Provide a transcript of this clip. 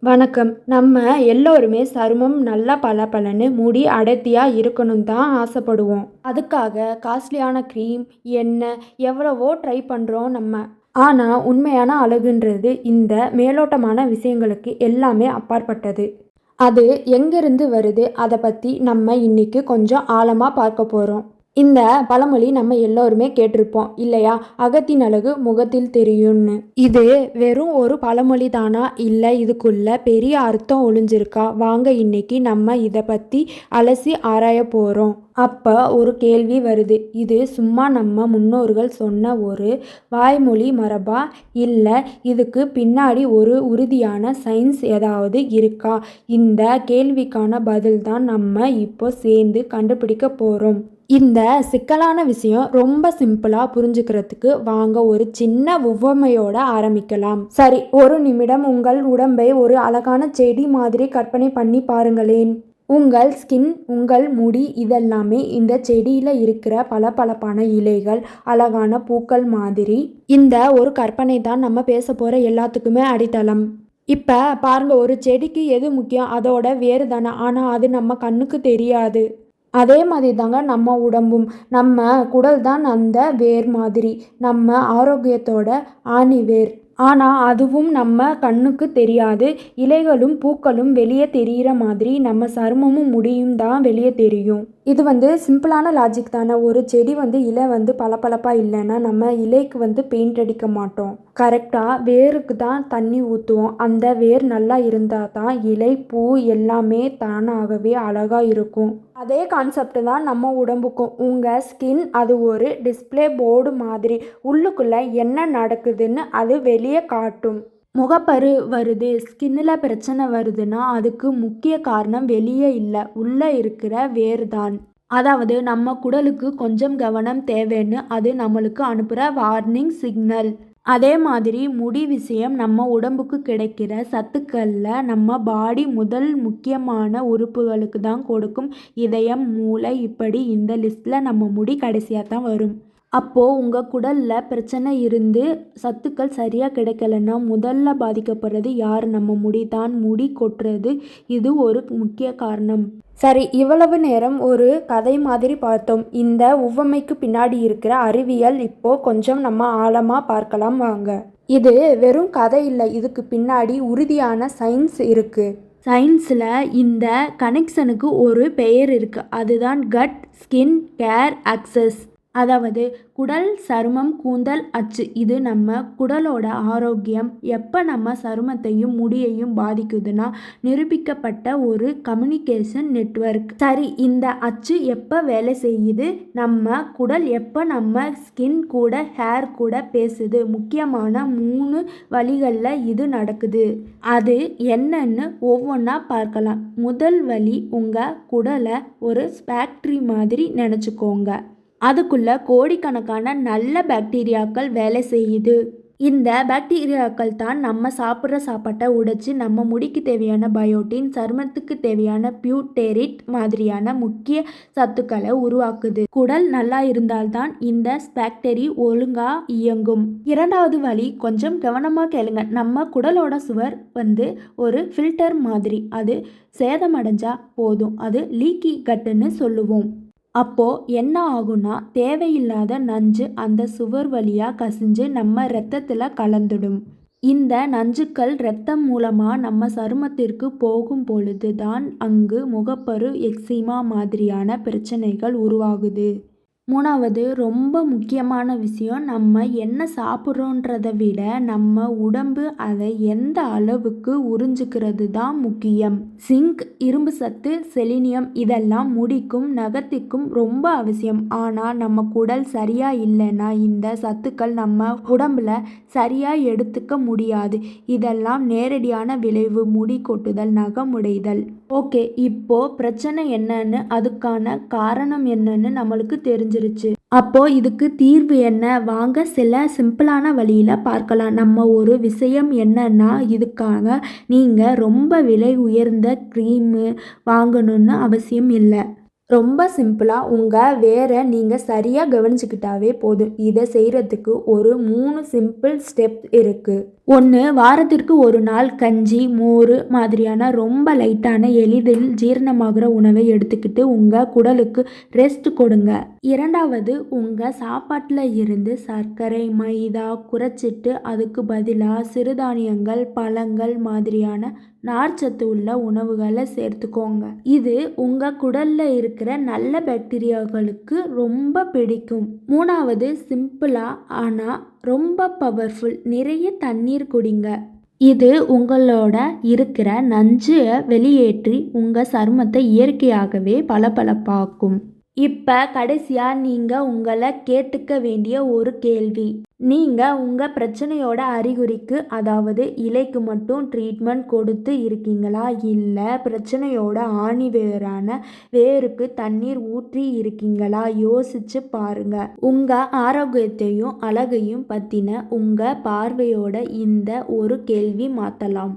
வணக்கம். நம்ம எல்லோருமே சருமம் நல்லா பளபளன்னு, முடி அடர்த்தியா இருக்கணும்னு தான் ஆசைப்படுவோம். அதுக்காக காஸ்ட்லியான கிரீம், எண்ணெய் எவ்வளவோ ட்ரை பண்றோம் நம்ம. ஆனா, உண்மையான அழகுன்றது இந்த மேலோட்டமான விஷயங்களுக்கு எல்லாமே அப்பாற்பட்டது. அது எங்கிருந்து வருது? அத பத்தி நம்ம இன்னைக்கு கொஞ்சம் ஆழமா பார்க்க போறோம். இந்த பழமொழி நம்ம எல்லோருமே கேட்டிருப்போம் இல்லையா? "அகத்தின் அழகு முகத்தில் தெரியும்னு." இது வெறும் ஒரு பழமொழி தானா? இல்ல இதுக்குள்ள பெரிய அர்த்தம் ஒளிஞ்சிருக்கா? வாங்க இன்னைக்கு நம்ம இத பத்தி அலசி ஆராயப் போறோம். அப்ப ஒரு கேள்வி வருது. இது சும்மா நம்ம முன்னோர்கள் சொன்ன ஒரு வாய்மொழி மரபா? இல்ல இதுக்கு பின்னாடி ஒரு உறுதியான சயின்ஸ் ஏதாவது இருக்கா? இந்த கேள்விக்கான பதில் தான் நம்ம இப்போ சேர்ந்து கண்டுபிடிக்க போறோம். இந்த சிக்கலான விஷயம் ரொம்ப சிம்பிளா புரிஞ்சுக்கிறதுக்கு வாங்க ஒரு சின்ன உவமையோட ஆரம்பிக்கலாம். சரி, ஒரு நிமிடம் உங்கள் உடம்பை ஒரு அழகான செடி மாதிரி கற்பனை பண்ணி பாருங்களேன். உங்கள் ஸ்கின், உங்கள் முடி இதெல்லாமே இந்த செடியில இருக்கிற பளபளப்பான இலைகள், அழகான பூக்கள் மாதிரி. இந்த ஒரு கற்பனை தான் நம்ம பேச போற எல்லாத்துக்குமே அடித்தளம். இப்ப பாருங்க, ஒரு செடிக்கு எது முக்கியம்? அதோட வேர் தானே. ஆனா அது நம்ம கண்ணுக்கு தெரியாது. அதே மாதிரி தாங்க நம்ம உடம்பும். நம்ம குடல் தான் அந்த வேர் மாதிரி. நம்ம ஆரோக்கியத்தோட ஆணிவேர். ஆனா அதுவும் நம்ம கண்ணுக்கு தெரியாது. இலைகளும் பூக்களும் வெளியே தெரியிற மாதிரி நம்ம சருமமும் முடியும் தான் வெளியே தெரியும். இது சிம்பிளான லாஜிக் தானே. ஒரு செடி இலை பளபளப்பா இல்லைன்னா நம்ம இலைக்கு பெயிண்ட் அடிக்க மாட்டோம். கரெக்டாக வேருக்கு தான் தண்ணி ஊற்றுவோம். அந்த வேர் நல்லா இருந்தால் தான் இலை, பூ எல்லாமே தானாகவே அழகாக இருக்கும். அதே கான்செப்ட் தான் நம்ம உடம்புக்கும். உங்கள் ஸ்கின் அது ஒரு டிஸ்ப்ளே போர்டு மாதிரி. உள்ளுக்குள்ளே என்ன நடக்குதுன்னு அது வெளியே காட்டும். முகப்பரு வருது, ஸ்கின்னில் பிரச்சனை வருதுன்னா அதுக்கு முக்கிய காரணம் வெளியே இல்லை, உள்ளே இருக்கிற வேர் தான். அதாவது நம்ம குடலுக்கு கொஞ்சம் கவனம் தேவைன்னு அது நம்மளுக்கு அனுப்புகிற வார்னிங் சிக்னல். அதே மாதிரி முடி விஷயம். நம்ம உடம்புக்கு கிடைக்கிற சத்துக்களில் நம்ம பாடி முதல் முக்கியமான உறுப்புகளுக்கு தான் கொடுக்கும். இதயம், மூளை, இப்படி இந்த லிஸ்ட்டில் நம்ம முடி கடைசியாக தான் வரும். அப்போது உங்கள் குடலில் பிரச்சனை இருந்து சத்துக்கள் சரியாக கிடைக்கலன்னா முதல்ல பாதிக்கப்படுறது யார்? நம்ம முடி தான். முடி கொட்டுறது இது ஒரு முக்கிய காரணம். சரி, இவ்வளவு நேரம் ஒரு கதை மாதிரி பார்த்தோம். இந்த உவமைக்கு பின்னாடி இருக்கிற அறிவியல் இப்போ கொஞ்சம் நம்ம ஆழமாக பார்க்கலாம் வாங்க. இது வெறும் கதை இல்லை, இதுக்கு பின்னாடி உறுதியான சயின்ஸ் இருக்கு. சயின்ஸில் இந்த கனெக்ஷனுக்கு ஒரு பெயர் இருக்கு. அதுதான் கட் ஸ்கின் கேர் ஆக்சஸ். அதாவது குடல், சருமம், கூந்தல் அச்சு. இது நம்ம குடலோட ஆரோக்கியம் எப்போ நம்ம சருமத்தையும் முடியையும் பாதிக்குதுன்னா நிரூபிக்கப்பட்ட ஒரு கம்யூனிகேஷன் நெட்வொர்க். சரி, இந்த அச்சு எப்போ வேலை செய்யுது? நம்ம குடல் எப்போ நம்ம ஸ்கின் கூட ஹேர் கூட பேசுது? முக்கியமான 3 வழிகளில் இது நடக்குது. அது என்னன்னு ஒவ்வொன்றா பார்க்கலாம். முதல் வழி, உங்கள் குடலை ஒரு ஃபேக்ட்ரி மாதிரி நினச்சிக்கோங்க. அதுக்குள்ள கோடிக்கணக்கான நல்ல பாக்டீரியாக்கள் வேலை செய்யுது. இந்த பாக்டீரியாக்கள் தான் நம்ம சாப்பிட்ற சாப்பாட்டை உடைச்சு நம்ம முடிக்கு தேவையான பயோட்டின், சருமத்துக்கு தேவையான பியூட்டேரிட் மாதிரியான முக்கிய சத்துக்களை உருவாக்குது. குடல் நல்லா இருந்தால்தான் இந்த பாக்டீரி ஒழுங்கா இயங்கும். இரண்டாவது வழி கொஞ்சம் கவனமா கேளுங்க. நம்ம குடலோட சுவர் ஒரு ஃபில்டர் மாதிரி. அது சேதமடைஞ்சா போதும், அது லீக்கி கட்டுன்னு சொல்லுவோம். அப்போ என்ன ஆகும்னா தேவையில்லாத நஞ்சு அந்த சுவர் வழியா கசிஞ்சு நம்ம இரத்தத்துல கலந்துடும். இந்த நஞ்சுக்கள் இரத்தம் மூலமா நம்ம சருமத்திற்கு போகும் பொழுது தான் அங்கு முகப்பரு, எக்ஸிமா மாதிரியான பிரச்சனைகள் உருவாகுது. மூணாவது ரொம்ப முக்கியமான விஷயம், நம்ம என்ன சாப்பிட்றோன்றதை விட நம்ம உடம்பு அதை எந்த அளவுக்கு உறிஞ்சிக்கிறது தான் முக்கியம். சிங்க், இரும்பு சத்து, செலினியம் இதெல்லாம் முடிக்கும் நகத்திற்கும் ரொம்ப அவசியம். ஆனால் நம்ம குடல் சரியா இல்லைன்னா இந்த சத்துக்கள் நம்ம உடம்புல சரியா எடுத்துக்க முடியாது. இதெல்லாம் நேரடியான விளைவு முடி கொட்டுதல், நகமுடைதல். ஓகே, இப்போ பிரச்சனை என்னன்னு, அதுக்கான காரணம் என்னன்னு நம்மளுக்கு தெரிஞ்சிருச்சு. அப்போ இதுக்கு தீர்வு என்ன? வாங்க சில சிம்பிளான வழியில பார்க்கலாம். நம்ம ஒரு விஷயம் என்னன்னா, இதுக்காக நீங்க ரொம்ப விலை உயர்ந்த கிரீம் வாங்கணும்னு அவசியம் இல்லை. ரொம்ப சிம்பிளாக உங்கள் வேரை நீங்கள் சரியாக கவனிச்சுக்கிட்டாவே போதும். இதை செய்கிறதுக்கு ஒரு 3 சிம்பிள் ஸ்டெப் இருக்குது. 1. வாரத்திற்கு ஒரு நாள் கஞ்சி, மோர் மாதிரியான ரொம்ப லைட்டான எளிதில் ஜீரணமாகிற உணவை எடுத்துக்கிட்டு உங்கள் குடலுக்கு ரெஸ்ட் கொடுங்க. 2வது, உங்கள் சாப்பாட்டில் இருந்து சர்க்கரை, மைதா குறைச்சிட்டு அதுக்கு பதிலாக சிறுதானியங்கள், பழங்கள் மாதிரியான நார்ச்சத்து உள்ள உணவுகளை சேர்த்துக்கோங்க. இது உங்கள் குடலில் இருக்கிற நல்ல பாக்டீரியாக்களுக்கு ரொம்ப பிடிக்கும். 3வது, சிம்பிளாக ஆனால் ரொம்ப பவர்ஃபுல், நிறைய தண்ணீர் குடிங்க. இது உங்களோட இருக்கிற நஞ்சை வெளியேற்றி உங்கள் சருமத்தை இயற்கையாகவே பளபளப்பாக்கும். இப்போ கடைசியாக நீங்கள் உங்களை கேட்டுக்க வேண்டிய ஒரு கேள்வி. நீங்கள் உங்கள் பிரச்சனையோட அறிகுறிக்கு, அதாவது இலைக்கு மட்டும் ட்ரீட்மெண்ட் கொடுத்து இருக்கீங்களா, இல்லை பிரச்சனையோட ஆணிவேரான வேருக்கு தண்ணீர் ஊற்றி இருக்கீங்களா? யோசிச்சு பாருங்க. உங்கள் ஆரோக்கியத்தையும் அழகையும் பற்றின உங்கள் பார்வையோட இந்த ஒரு கேள்வி மாற்றலாம்.